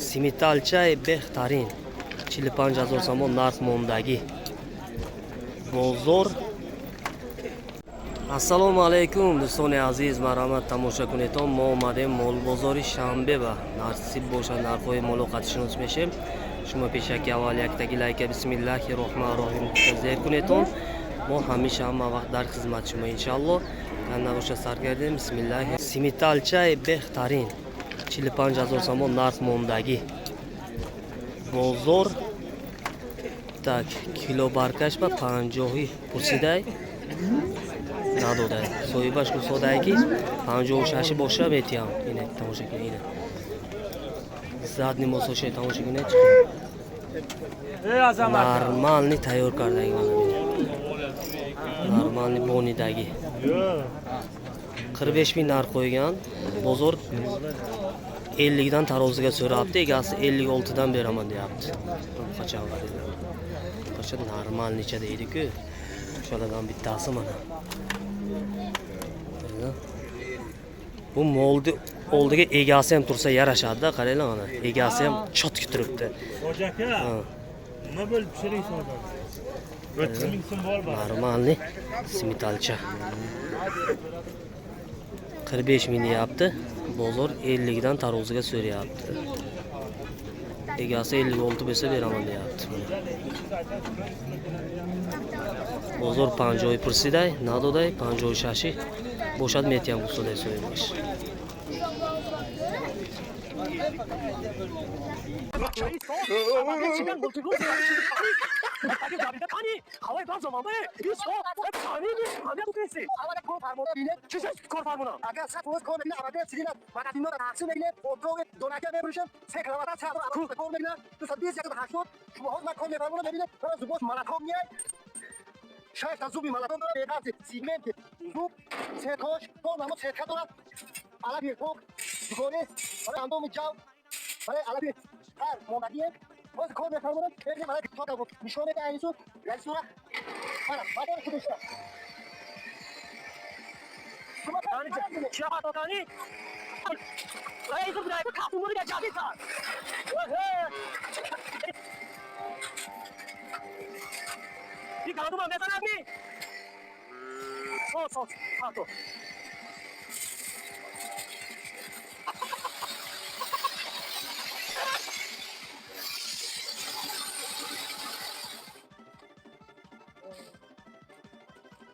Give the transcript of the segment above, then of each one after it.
Simitalcha behtarin 45,000 somon narx mondagi bozor. Assalomu alaykum do'stoni aziz, marhamat tomosha kunetон. Мо омадем мол бозори шанбе ва насиб боша нархои моло қатишон мешем. Шумо пешаки аввал яктаги лайка бисмиллахи роҳмани роҳим зер кунетон. Мо ҳамеша ҳама вақт дар хизмати шумо иншаллоҳ. Канна боша саргардем бисмиллахи. Симиталча бехтарин 45,000 сомон нарх мондаги бозор. Так, кило баркаш ба 50 пурсидай надодай. Соҳибаш гусодай ки 56 боша метиям. Ина тамоша кунед. Задни мосоше тамоша кунед. Нормальный тайёр кардаги мана. Нормальный бонидаги. 45 мing narx qo'ygan. Bozor 50 dan tarozga so'rabdi. Egasi 56 dan beraman deyapti. Qachon beradi? Qachon normal necha deydi-ku? Shulardan bittasi mana. Bu molni oldiga egasi ham tursa yarashadi-da, qaranglar mana. Egasi ham chotki turibdi. Hojaka. Nima bo'lib pishiraysan? 30 ming so'm bor. Normalni simitalcha. 45 ming deyapti. Bozor 50 dan taroziga so'rayapti. Egasi 56 bo'lsa beraman deyapti. Bozor 50 pursiday, nadoday 56 boshad metiyam gusoday so'ymish. شاید از زوبی مالاتون داره بی‌نظیر سیگمنت زوب سرکاش تو نمو سرکا دارد علبی خوب دوگانه برای اندام جاو برای علبی هر مومدیه باز کار می‌فرمونم بریم برای تا بود نشونه ده اینجا رئیس سورا من بعد خودش شما کاری چی آقا کاری رئیس برای کاتومون رو جابی کار 이 가도만 몇 사람이? 가도.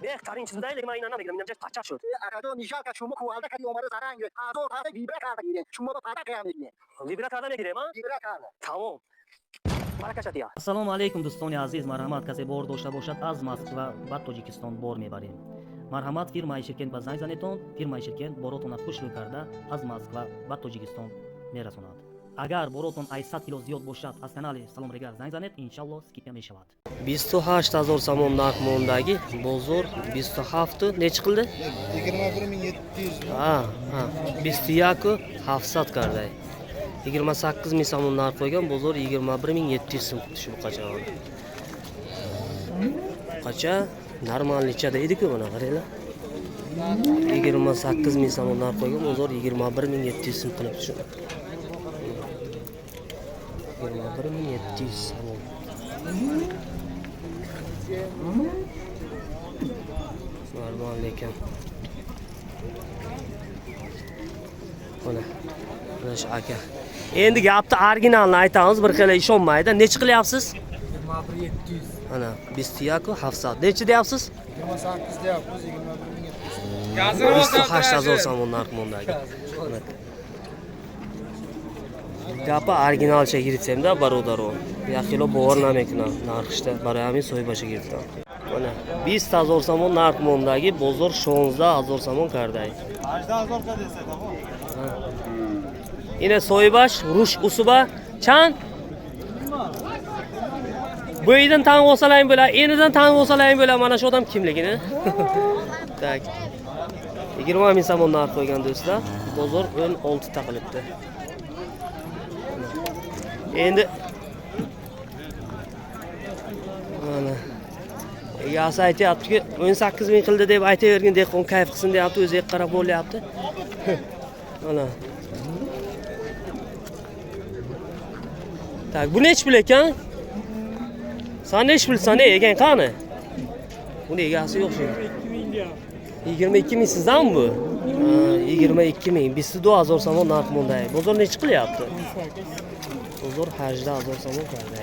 بهترین چیز دیگه من اینا نمیگم اینجا قاچاق شد. اگه نیشا که شما کوالده کردی اومده زرنگ آزار هر ویبره کرده میگه شما با پاتا کردن میگه ویبره کرده میگیره ما ویبره کرده تمام Assalomu alaykum do'stoni aziz, marhamat kase bor doshta boshad az Moskva va Tojikiston bor mebarim. Marhamat firmai shirkent ba zang zaneton, firmai shirkent borotona xushro'y karda az Moskva va Tojikiston merasonad. Agar boroton 800 kilo ziyod boshad az kanali Salom Regar zang zanet inshaalloh skipga meshavad. 28,000 somon narx mondagi bozor 27 nech qildi? 21700. Ha, 21700 karday. 28 ming somon narx qo'ygan, bozor 21700 so'm tushib qachon. Qacha normalnicha deydi-ku mana qaranglar. 28 ming somon narx qo'ygan, bozor 21700 so'm qilib tushib. 21700 somon. Normal ekan. Mana shu aka. Endi gapni originalni aytamiz, bir xil ishonmaydi. Nech qilyapsiz? 21700. Mana Bistiyaku 700. Nechi deyapsiz? 28 deyapmiz, 21700. 28,000 somon narx mondagi. Gapni originalcha giritsam-da barodaro. Yaxshilo bor namekna narxda. Barami so'ybasha girdim. Mana 200,000 somon narx mondagi bozor 16000 somon karday. 18000 ka desa tamom. Yine soybaş, ruş usuba, çan. Bu yerden tanı olsalayım böyle, yeniden tanı olsalayım böyle, mana şu adam kimligini. Tak. 20 ming somon narx qo'ygan do'stlar. Bozor 16 taqilibdi. Endi mana egasi aytyapti-ki 18 ming qildi deb aytavergin, dehqon kayf qilsin deyapti, o'ziga qarab bo'lyapti. Mana Tak, bu nech pul ekan? Sen nech pul sana ekan qani? Buni egasi yo'q shu. 22 ming sizdan bu? 22 ming. Bizda 2000 somon narx bunday. Bozor nech qilyapti? Bozor 18000 somon qiladi.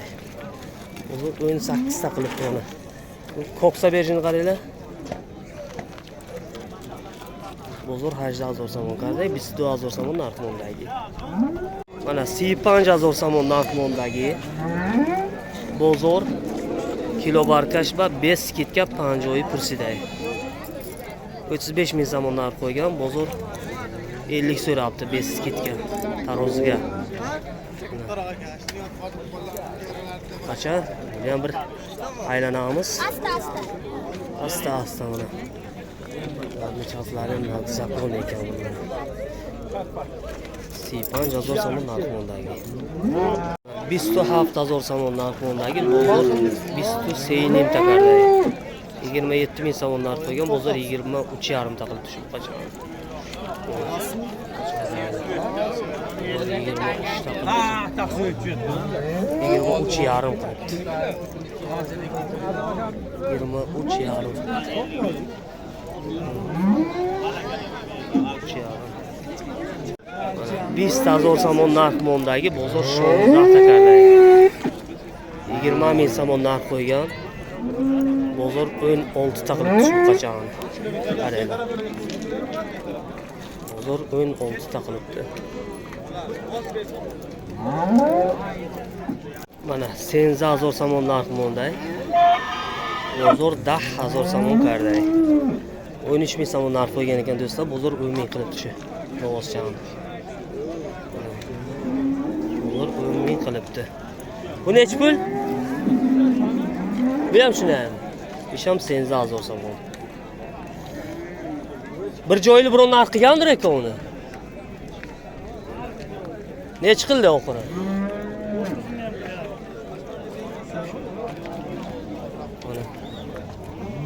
Bozor 18 ta qilibdi mana. Koksa berishini qaranglar. Bozor 18000 somon qiladi. Bizda 2000 somon narx bundagi. Mana 5000 somon narx bundagi. Bozor kilo barkash va 5 skitka 50 pursiday. 35 ming somon narx qo'ygan, bozor 50 so'rabdi 5 skitka taroziga. Qachon? Yana bir aylanamiz. Asta mana. Michoflarim zakon ekan bunlar. 5000 somon narx bundagi. 27000 somon narx bundagi bozor 280 takarda. 27 ming somon narx qo'ygan, bozor 23,5 ta qilib tushib qachon. 23,5 qilibdi. 20000 somon narx bundagi bozor 16 takarda. 20 ming somon narx qo'ygan. Bozor 16 ta qilib tushib qachon. Qaranglar. Bozor 16 ta qilibdi. Mana 10000 somon narx bunday. Bozor 10000 somon qarday. 13 ming somon narx qo'ygan ekan do'stlar, bozor 10 ming qilib tushib. Bozorchan. Bozor 10 ming qilibdi. Bu nech pul? Bu ham shunday. İşam 10000 somon. Bir joyli biron narx qilgandir ekan uni. Nech qildi oxiri? Mana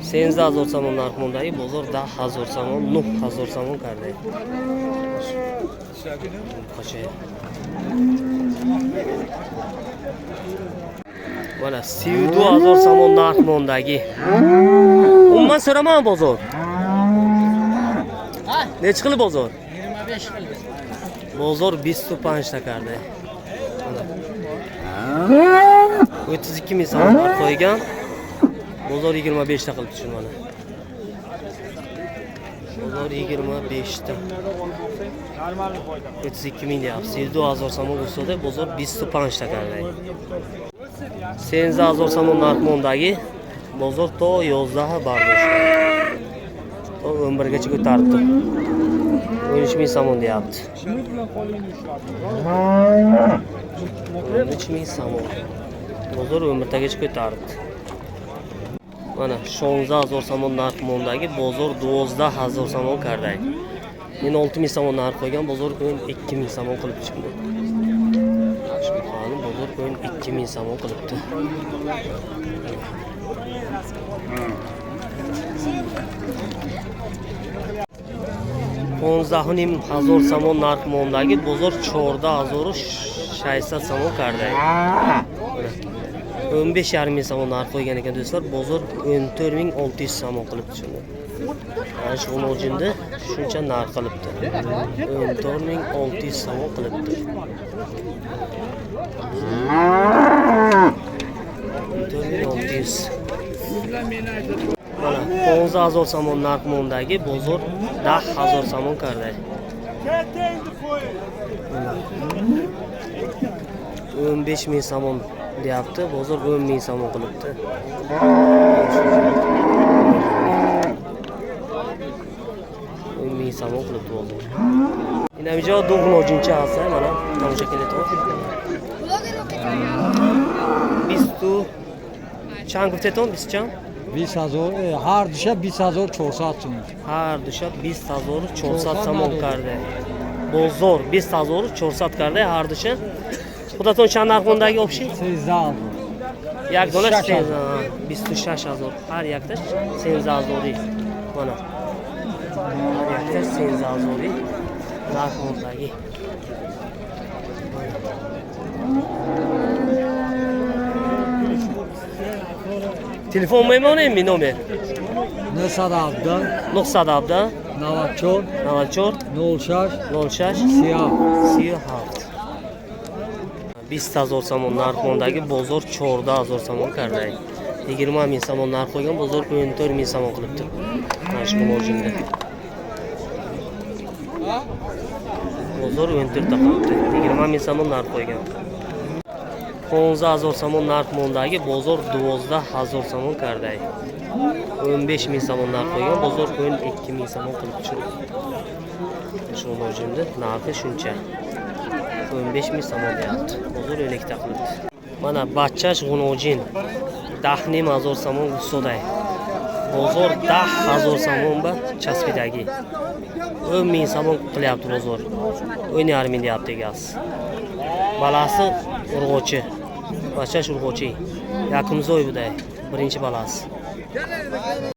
10000 somon narx bundagi bozor 10000 somon, 9000 somon qarday. Qachon? Mana 20000 somon narx bundagi. Umuman so'raman bozor. Nech qilib bozor? 25 qildi. Bozor 25 takarda. 32 ming somon narx qo'ygan. Bozor 25 ta qilib tushun mana. Bozor 25 ta. 32 ming deyapsiz. 20000 somon bo'lsa-da bozor 25 takarda. 10000 somon narx bundagi bozor to 11 bardoshdi. To 11gacha ko'taribdi. 13 ming somon deyapti. 13 ming somon. Bozor 11tagacha ko'taribdi. Mana 16000 somon narx bundagi bozor 12000 somon qarday. Men 6 ming somon narx qo'ygan, bozor 12 ming somon qilib chiqdi. Bozor 12 ming somon qilibdi. Ponzahnim 1000 somon narx bundagi bozor 14000 somon qarday. 15,5 ming somon narx qo'ygan ekan do'stlar, bozor 14600 somon qilib tushdi. Mana shu o'jinda shuncha narx qilibdi. 14600 somon qilibdi. 14600. Mana 15000 somon narx bundagi bozor 10000 somon qarday. 15 ming somon deyapti, bozor 10 ming somon qilibdi. 10 ming somon qilibdi bozor. Inamijo do'g'ri o'jincha olsa, mana tomosha qilyapti. Biztu chang gufteton, bizcham 20000 har dusha 20400 so'm. Har dusha 20400 somon qarday. Bozor 20400 qarday har dusha. Xudoton chang narxondagi общий 10000. Yak dona 26000. Har yakda 10000. Mana. Har yakda 10000. Narxondagi. Telefon memnuniymi nomer? Ne sadabda? Nuqsadabda Navakçor, 94 Nolşaş, 06 Siyah. 37 20,000 somon narxondagi bozor 14,000 somon qarday. 20,000 somon narx qo'ygan, bozor 14,000 somon qilibdi. Mana shu mojinda. Bozor 14 ta qilibdi. 20,000 somon narx qo'ygan. 15,000 somon narxmondagi bozor 12,000 somon qarday. 15,000 somon narx qo'ygan, bozor 12,000 somon qilib tushirdi. Shu mojinda narxi shuncha. 15,000 somon deyapti. Bozor 12 ta qilibdi. Mana bachchash g'unojin 10,000 somon ustoday. Bozor 10,000 somon ba chaspidagi. 10,000 somon qilyapti bozor. 10,5 deyapti egasi. Balasi urg'ochi. Bachchash urg'ochi. Yaqimzoy buday. Birinchi balasi.